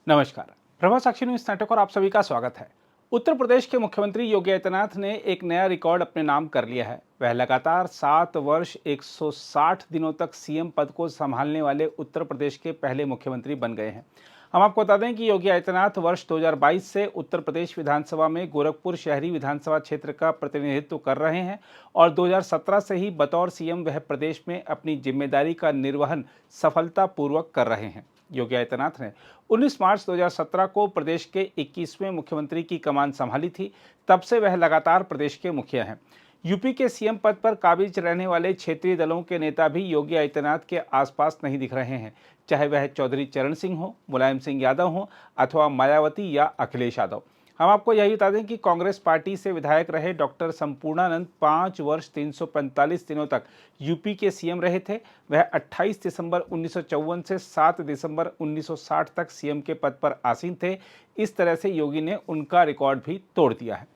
नमस्कार। प्रभा साक्षी news network और आप सभी का स्वागत है। उत्तर प्रदेश के मुख्यमंत्री योगी आदित्यनाथ ने एक नया रिकॉर्ड अपने नाम कर लिया है। वह लगातार 7 वर्ष 160 दिनों तक सीएम पद को संभालने वाले उत्तर प्रदेश के पहले मुख्यमंत्री बन गए हैं। हम आपको बता दें कि योगी आदित्यनाथ वर्ष 2022 से उत्तर प्रदेश विधानसभा में गोरखपुर शहरी विधानसभा क्षेत्र का प्रतिनिधित्व कर रहे हैं और 2017 से ही बतौर सीएम वह प्रदेश में अपनी जिम्मेदारी का निर्वहन सफलतापूर्वक कर रहे हैं। योगी आदित्यनाथ ने 19 मार्च 2017 को प्रदेश के 21वें मुख्यमंत्री की कमान संभाली थी। तब से वह लगातार प्रदेश के मुखिया हैं। यूपी के सीएम पद पर काबिज रहने वाले क्षेत्रीय दलों के नेता भी योगी आदित्यनाथ के आसपास नहीं दिख रहे हैं, चाहे वह चौधरी चरण सिंह हो, मुलायम सिंह यादव हो अथवा मायावती या अखिलेश यादव। हम आपको यही बता दें कि कांग्रेस पार्टी से विधायक रहे डॉक्टर संपूर्णानंद 5 वर्ष 345 दिनों तक यूपी के सीएम रहे थे। वह 28 दिसंबर 1954 से 7 दिसंबर 1960 तक सीएम के पद पर आसीन थे। इस तरह से योगी ने उनका रिकॉर्ड भी तोड़ दिया है।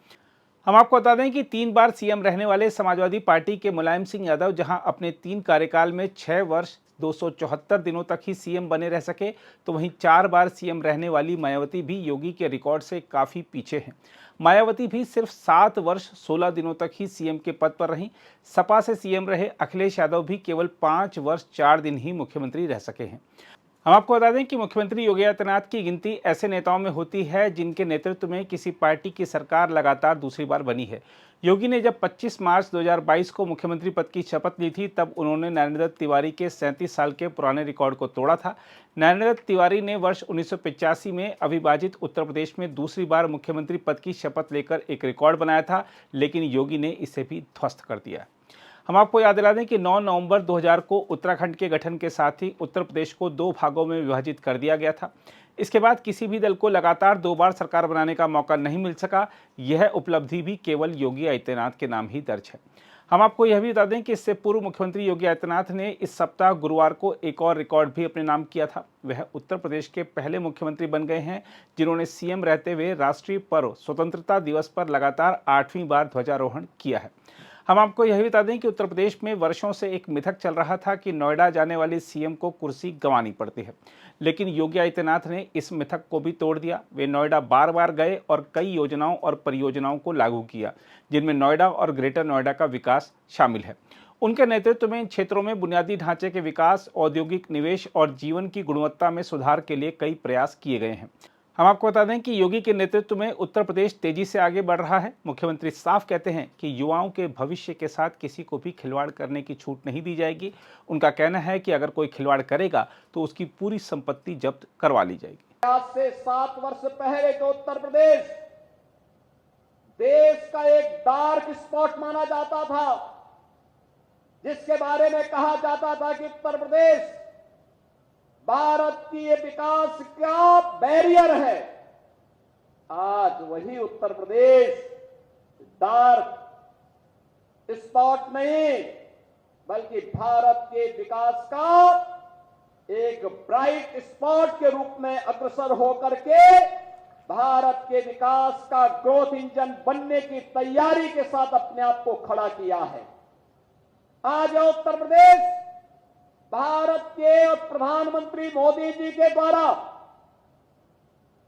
हम आपको बता दें कि 3 बार सीएम रहने वाले समाजवादी पार्टी के मुलायम सिंह यादव जहां अपने 3 कार्यकाल में 6 वर्ष 274 दिनों तक ही सीएम बने रह सके, तो वहीं 4 बार सीएम रहने वाली मायावती भी योगी के रिकॉर्ड से काफ़ी पीछे हैं। मायावती भी सिर्फ 7 वर्ष 16 दिनों तक ही सीएम के पद पर रहीं। सपा से सीएम रहे अखिलेश यादव भी केवल 5 वर्ष 4 दिन ही मुख्यमंत्री रह सके हैं। हम आपको बता दें कि मुख्यमंत्री योगी आदित्यनाथ की गिनती ऐसे नेताओं में होती है जिनके नेतृत्व में किसी पार्टी की सरकार लगातार दूसरी बार बनी है। योगी ने जब 25 मार्च 2022 को मुख्यमंत्री पद की शपथ ली थी, तब उन्होंने नरेंद्र दत्त तिवारी के 37 साल के पुराने रिकॉर्ड को तोड़ा था। नरेंद्र दत्त तिवारी ने वर्ष 1985 में अविभाजित उत्तर प्रदेश में दूसरी बार मुख्यमंत्री पद की शपथ लेकर एक रिकॉर्ड बनाया था, लेकिन योगी ने इसे भी ध्वस्त कर दिया। हम आपको याद दिला दें कि 9 नवंबर 2000 को उत्तराखंड के गठन के साथ ही उत्तर प्रदेश को 2 भागों में विभाजित कर दिया गया था। इसके बाद किसी भी दल को लगातार 2 बार सरकार बनाने का मौका नहीं मिल सका। यह उपलब्धि भी केवल योगी आदित्यनाथ के नाम ही दर्ज है। हम आपको यह भी बता दें कि इससे पूर्व मुख्यमंत्री योगी आदित्यनाथ ने इस सप्ताह गुरुवार को एक और रिकॉर्ड भी अपने नाम किया था। वह उत्तर प्रदेश के पहले मुख्यमंत्री बन गए हैं जिन्होंने सीएम रहते हुए राष्ट्रीय पर्व स्वतंत्रता दिवस पर लगातार 8वीं बार ध्वजारोहण किया है। हम आपको यह भी बता दें कि उत्तर प्रदेश में वर्षों से एक मिथक चल रहा था कि नोएडा जाने वाले सीएम को कुर्सी गंवानी पड़ती है, लेकिन योगी आदित्यनाथ ने इस मिथक को भी तोड़ दिया। वे नोएडा बार बार गए और कई योजनाओं और परियोजनाओं को लागू किया, जिनमें नोएडा और ग्रेटर नोएडा का विकास शामिल है। उनके नेतृत्व में इन क्षेत्रों में बुनियादी ढांचे के विकास, औद्योगिक निवेश और जीवन की गुणवत्ता में सुधार के लिए कई प्रयास किए गए हैं। हम आपको बता दें कि योगी के नेतृत्व में उत्तर प्रदेश तेजी से आगे बढ़ रहा है। मुख्यमंत्री साफ कहते हैं कि युवाओं के भविष्य के साथ किसी को भी खिलवाड़ करने की छूट नहीं दी जाएगी। उनका कहना है कि अगर कोई खिलवाड़ करेगा तो उसकी पूरी संपत्ति जब्त करवा ली जाएगी। आज से 7 वर्ष पहले तो उत्तर प्रदेश देश का एक डार्क स्पॉट माना जाता था, जिसके बारे में कहा जाता था कि उत्तर प्रदेश भारत की ये विकास का बैरियर है। आज वही उत्तर प्रदेश डार्क स्पॉट नहीं, बल्कि भारत के विकास का एक ब्राइट स्पॉट के रूप में अग्रसर होकर के भारत के विकास का ग्रोथ इंजन बनने की तैयारी के साथ अपने आप को खड़ा किया है। आज उत्तर प्रदेश भारत के प्रधानमंत्री मोदी जी के द्वारा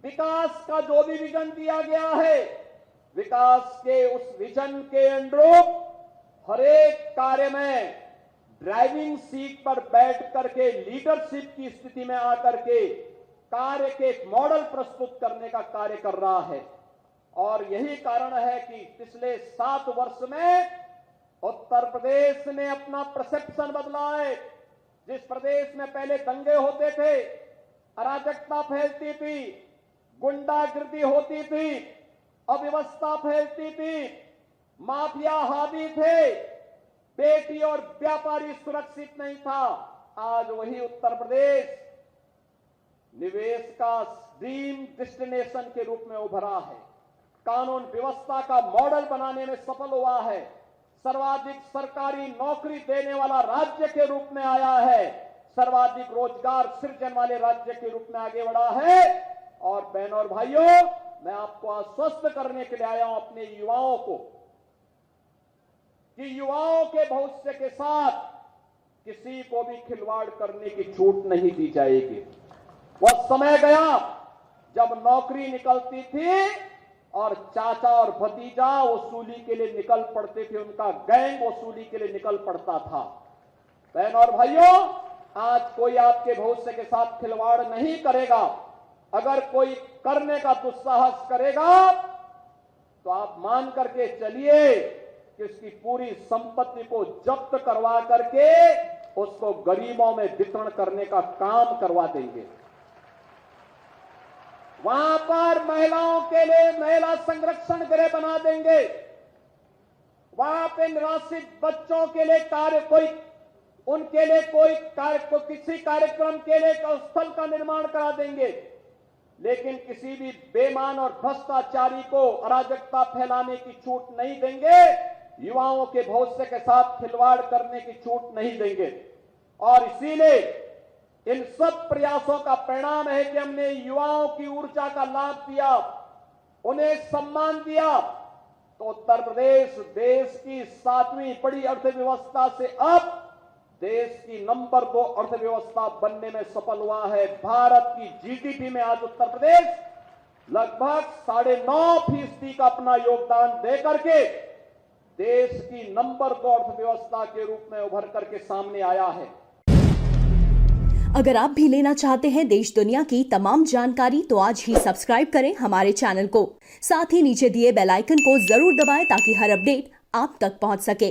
विकास का जो भी विजन दिया गया है, विकास के उस विजन के अनुरूप हर एक कार्य में ड्राइविंग सीट पर बैठ करके लीडरशिप की स्थिति में आकर के कार्य के एक मॉडल प्रस्तुत करने का कार्य कर रहा है। और यही कारण है कि पिछले 7 वर्ष में उत्तर प्रदेश ने अपना परसेप्शन बदला है। जिस प्रदेश में पहले दंगे होते थे, अराजकता फैलती थी, गुंडागिर्दी होती थी, अव्यवस्था फैलती थी, माफिया हावी थे, बेटी और व्यापारी सुरक्षित नहीं था, आज वही उत्तर प्रदेश निवेश का ड्रीम डेस्टिनेशन के रूप में उभरा है। कानून व्यवस्था का मॉडल बनाने में सफल हुआ है। सर्वाधिक सरकारी नौकरी देने वाला राज्य के रूप में आया है। सर्वाधिक रोजगार सृजन वाले राज्य के रूप में आगे बढ़ा है। और बहनों और भाइयों, मैं आपको आश्वस्त करने के लिए आया हूं अपने युवाओं को कि युवाओं के भविष्य के साथ किसी को भी खिलवाड़ करने की छूट नहीं दी जाएगी। वह समय गया जब नौकरी निकलती थी और चाचा और भतीजा वसूली के लिए निकल पड़ते थे, उनका गैंग वसूली के लिए निकल पड़ता था। बहन और भाइयों, आज कोई आपके भविष्य के साथ खिलवाड़ नहीं करेगा। अगर कोई करने का दुस्साहस करेगा तो आप मान करके चलिए कि उसकी पूरी संपत्ति को जब्त करवा करके उसको गरीबों में वितरण करने का काम करवा देंगे। वहां पर महिलाओं के लिए महिला संरक्षण गृह बना देंगे। वहां पे निराश्रित बच्चों के लिए उनके लिए किसी कार्यक्रम के लिए स्थल का निर्माण करा देंगे। लेकिन किसी भी बेईमान और भ्रष्टाचारी को अराजकता फैलाने की छूट नहीं देंगे। युवाओं के भविष्य के साथ खिलवाड़ करने की छूट नहीं देंगे। और इसीलिए इन सब प्रयासों का परिणाम है कि हमने युवाओं की ऊर्जा का लाभ दिया, उन्हें सम्मान दिया, तो उत्तर प्रदेश देश की 7वीं बड़ी अर्थव्यवस्था से अब देश की नंबर 2 अर्थव्यवस्था बनने में सफल हुआ है। भारत की जीडीपी में आज उत्तर प्रदेश लगभग 9.5% का अपना योगदान दे करके देश की नंबर 2 अर्थव्यवस्था के रूप में उभर करके सामने आया है। अगर आप भी लेना चाहते हैं देश दुनिया की तमाम जानकारी तो आज ही सब्सक्राइब करें हमारे चैनल को। साथ ही नीचे दिए बेल आइकन को जरूर दबाएं ताकि हर अपडेट आप तक पहुंच सके।